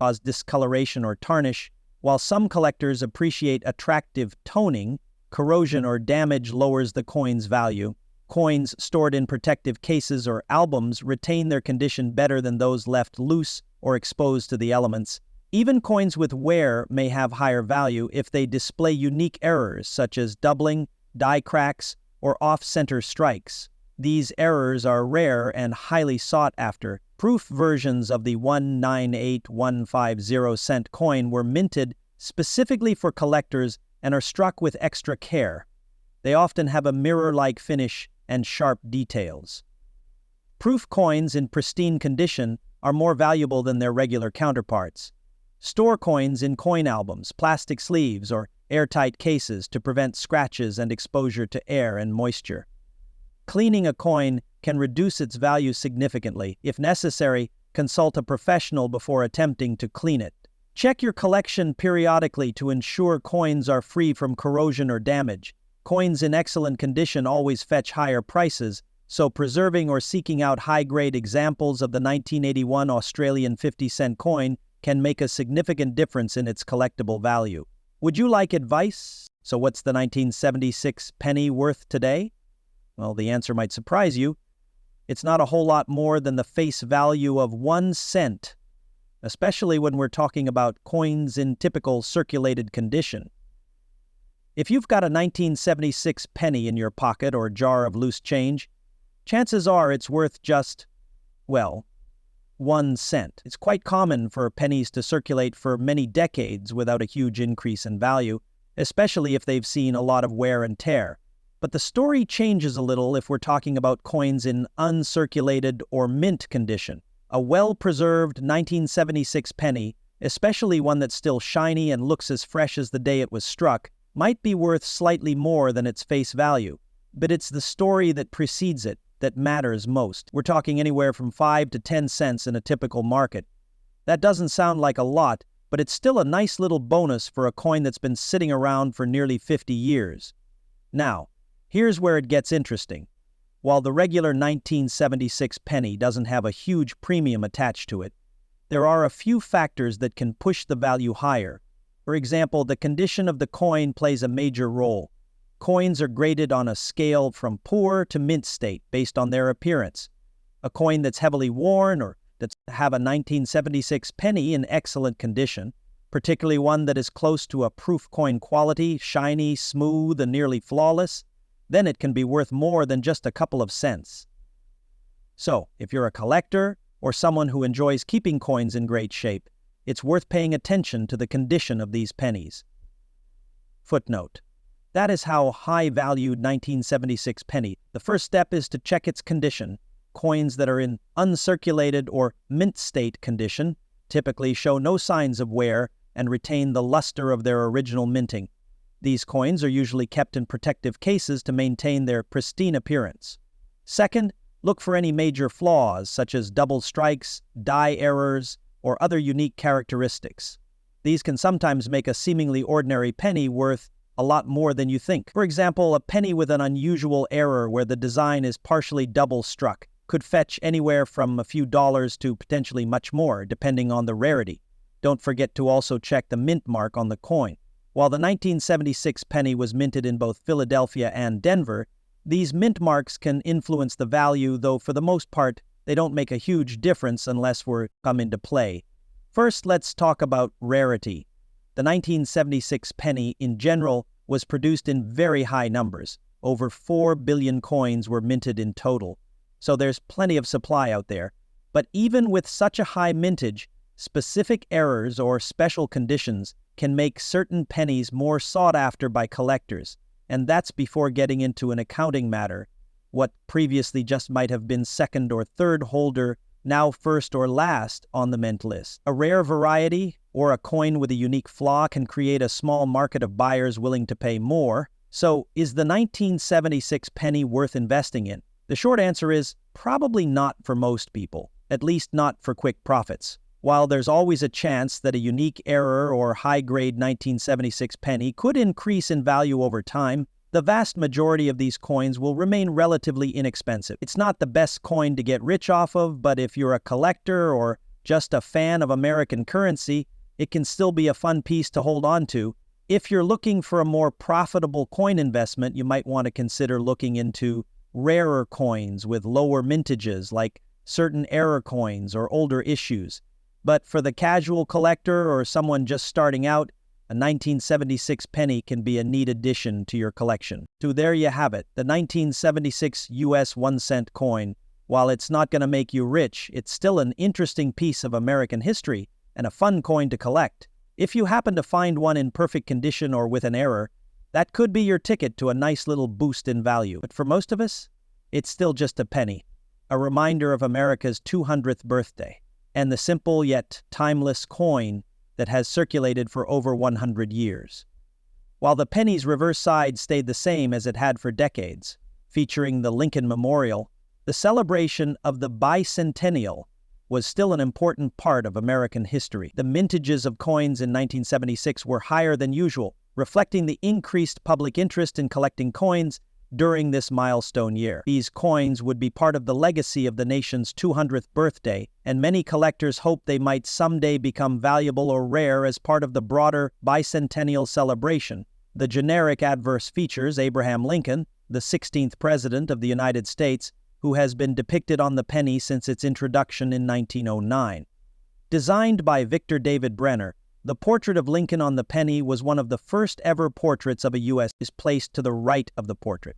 cause discoloration or tarnish, while some collectors appreciate attractive toning. Corrosion or damage lowers the coin's value. Coins stored in protective cases or albums retain their condition better than those left loose or exposed to the elements. Even coins with wear may have higher value if they display unique errors such as doubling, die cracks, or off-center strikes. These errors are rare and highly sought after. Proof versions of the 198150 coin were minted specifically for collectors and are struck with extra care. They often have a mirror-like finish and sharp details. Proof coins in pristine condition are more valuable than their regular counterparts. Store coins in coin albums, plastic sleeves, or airtight cases to prevent scratches and exposure to air and moisture. Cleaning a coin can reduce its value significantly. If necessary, consult a professional before attempting to clean it. Check your collection periodically to ensure coins are free from corrosion or damage. Coins in excellent condition always fetch higher prices, so preserving or seeking out high-grade examples of the 1981 Australian 50-cent coin can make a significant difference in its collectible value. Would you like advice? So what's the 1976 penny worth today? Well, the answer might surprise you. It's not a whole lot more than the face value of 1 cent, especially when we're talking about coins in typical circulated condition. If you've got a 1976 penny in your pocket or jar of loose change, chances are it's worth just, well, 1 cent. It's quite common for pennies to circulate for many decades without a huge increase in value, especially if they've seen a lot of wear and tear. But the story changes a little if we're talking about coins in uncirculated or mint condition. A well-preserved 1976 penny, especially one that's still shiny and looks as fresh as the day it was struck, might be worth slightly more than its face value. But it's the story that precedes it that matters most. We're talking anywhere from 5 to 10 cents in a typical market. That doesn't sound like a lot, but it's still a nice little bonus for a coin that's been sitting around for nearly 50 years. Now, here's where it gets interesting. While the regular 1976 penny doesn't have a huge premium attached to it, there are a few factors that can push the value higher. For example, the condition of the coin plays a major role. Coins are graded on a scale from poor to mint state based on their appearance. A coin that's heavily worn or that's have a 1976 penny in excellent condition, particularly one that is close to a proof coin quality, shiny, smooth, and nearly flawless, then it can be worth more than just a couple of cents. So, if you're a collector or someone who enjoys keeping coins in great shape, it's worth paying attention to the condition of these pennies. Footnote. That is how high-valued 1976 penny. The first step is to check its condition. Coins that are in uncirculated or mint state condition typically show no signs of wear and retain the luster of their original minting. These coins are usually kept in protective cases to maintain their pristine appearance. Second, look for any major flaws such as double strikes, die errors, or other unique characteristics. These can sometimes make a seemingly ordinary penny worth a lot more than you think. For example, a penny with an unusual error where the design is partially double struck could fetch anywhere from a few dollars to potentially much more, depending on the rarity. Don't forget to also check the mint mark on the coin. While the 1976 penny was minted in both Philadelphia and Denver, these mint marks can influence the value, though for the most part, they don't make a huge difference unless we're come into play. First, let's talk about rarity. The 1976 penny, in general, was produced in very high numbers. Over 4 billion coins were minted in total. So there's plenty of supply out there. But even with such a high mintage, specific errors or special conditions can make certain pennies more sought after by collectors. And that's before getting into an accounting matter. What previously just might have been second or third holder, now first or last on the mint list. A rare variety or a coin with a unique flaw can create a small market of buyers willing to pay more. So, is the 1976 penny worth investing in? The short answer is probably not for most people, at least not for quick profits. While there's always a chance that a unique error or high-grade 1976 penny could increase in value over time, the vast majority of these coins will remain relatively inexpensive. It's not the best coin to get rich off of, but if you're a collector or just a fan of American currency, it can still be a fun piece to hold on to. If you're looking for a more profitable coin investment, you might want to consider looking into rarer coins with lower mintages, like certain era coins or older issues. But for the casual collector or someone just starting out, a 1976 penny can be a neat addition to your collection. So there you have it, the 1976 US 1-cent coin. While it's not going to make you rich, it's still an interesting piece of American history and a fun coin to collect. If you happen to find one in perfect condition or with an error, that could be your ticket to a nice little boost in value. But for most of us, it's still just a penny, a reminder of America's 200th birthday, and the simple yet timeless coin that has circulated for over 100 years. While the penny's reverse side stayed the same as it had for decades, featuring the Lincoln Memorial, the celebration of the bicentennial was still an important part of American history. The mintages of coins in 1976 were higher than usual, reflecting the increased public interest in collecting coins during this milestone year. These coins would be part of the legacy of the nation's 200th birthday, and many collectors hope they might someday become valuable or rare as part of the broader bicentennial celebration. The generic adverse features Abraham Lincoln, the 16th President of the United States, who has been depicted on the penny since its introduction in 1909. Designed by Victor David Brenner, the portrait of Lincoln on the penny was one of the first ever portraits of a U.S. is placed to the right of the portrait.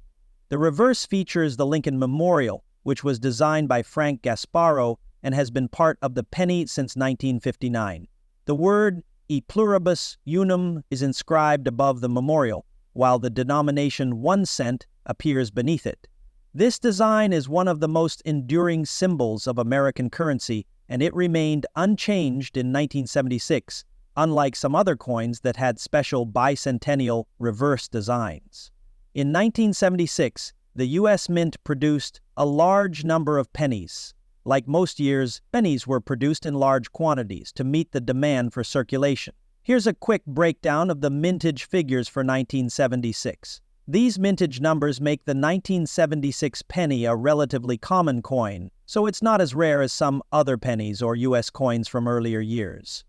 The reverse features the Lincoln Memorial, which was designed by Frank Gasparo and has been part of the penny since 1959. The word E pluribus unum is inscribed above the memorial, while the denomination 1 cent appears beneath it. This design is one of the most enduring symbols of American currency, and it remained unchanged in 1976, unlike some other coins that had special bicentennial reverse designs. In 1976, the U.S. Mint produced a large number of pennies. Like most years, pennies were produced in large quantities to meet the demand for circulation. Here's a quick breakdown of the mintage figures for 1976. These mintage numbers make the 1976 penny a relatively common coin, so it's not as rare as some other pennies or U.S. coins from earlier years.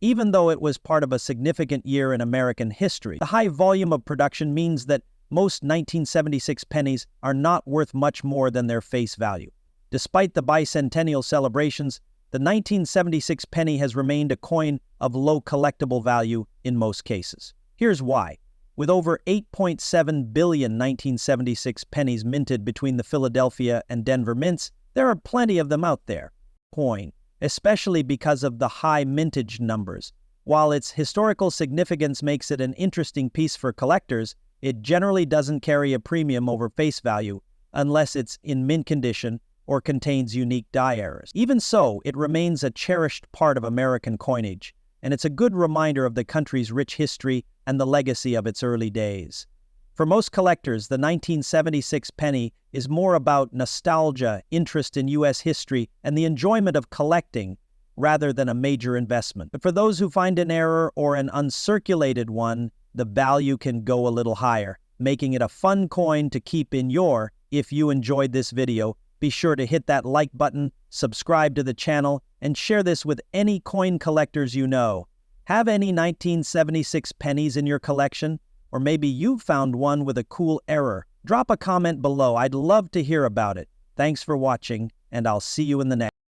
Even though it was part of a significant year in American history, the high volume of production means that most 1976 pennies are not worth much more than their face value. Despite the bicentennial celebrations, the 1976 penny has remained a coin of low collectible value in most cases. Here's why. With over 8.7 billion 1976 pennies minted between the Philadelphia and Denver mints, there are plenty of them out there. Coin, especially because of the high mintage numbers. While its historical significance makes it an interesting piece for collectors, it generally doesn't carry a premium over face value unless it's in mint condition or contains unique die errors. Even so, it remains a cherished part of American coinage, and it's a good reminder of the country's rich history and the legacy of its early days. For most collectors, the 1976 penny is more about nostalgia, interest in U.S. history, and the enjoyment of collecting rather than a major investment. But for those who find an error or an uncirculated one, the value can go a little higher, making it a fun coin to keep in your. If you enjoyed this video, be sure to hit that like button, subscribe to the channel, and share this with any coin collectors you know. Have any 1976 pennies in your collection? Or maybe you've found one with a cool error. Drop a comment below. I'd love to hear about it. Thanks for watching, and I'll see you in the next.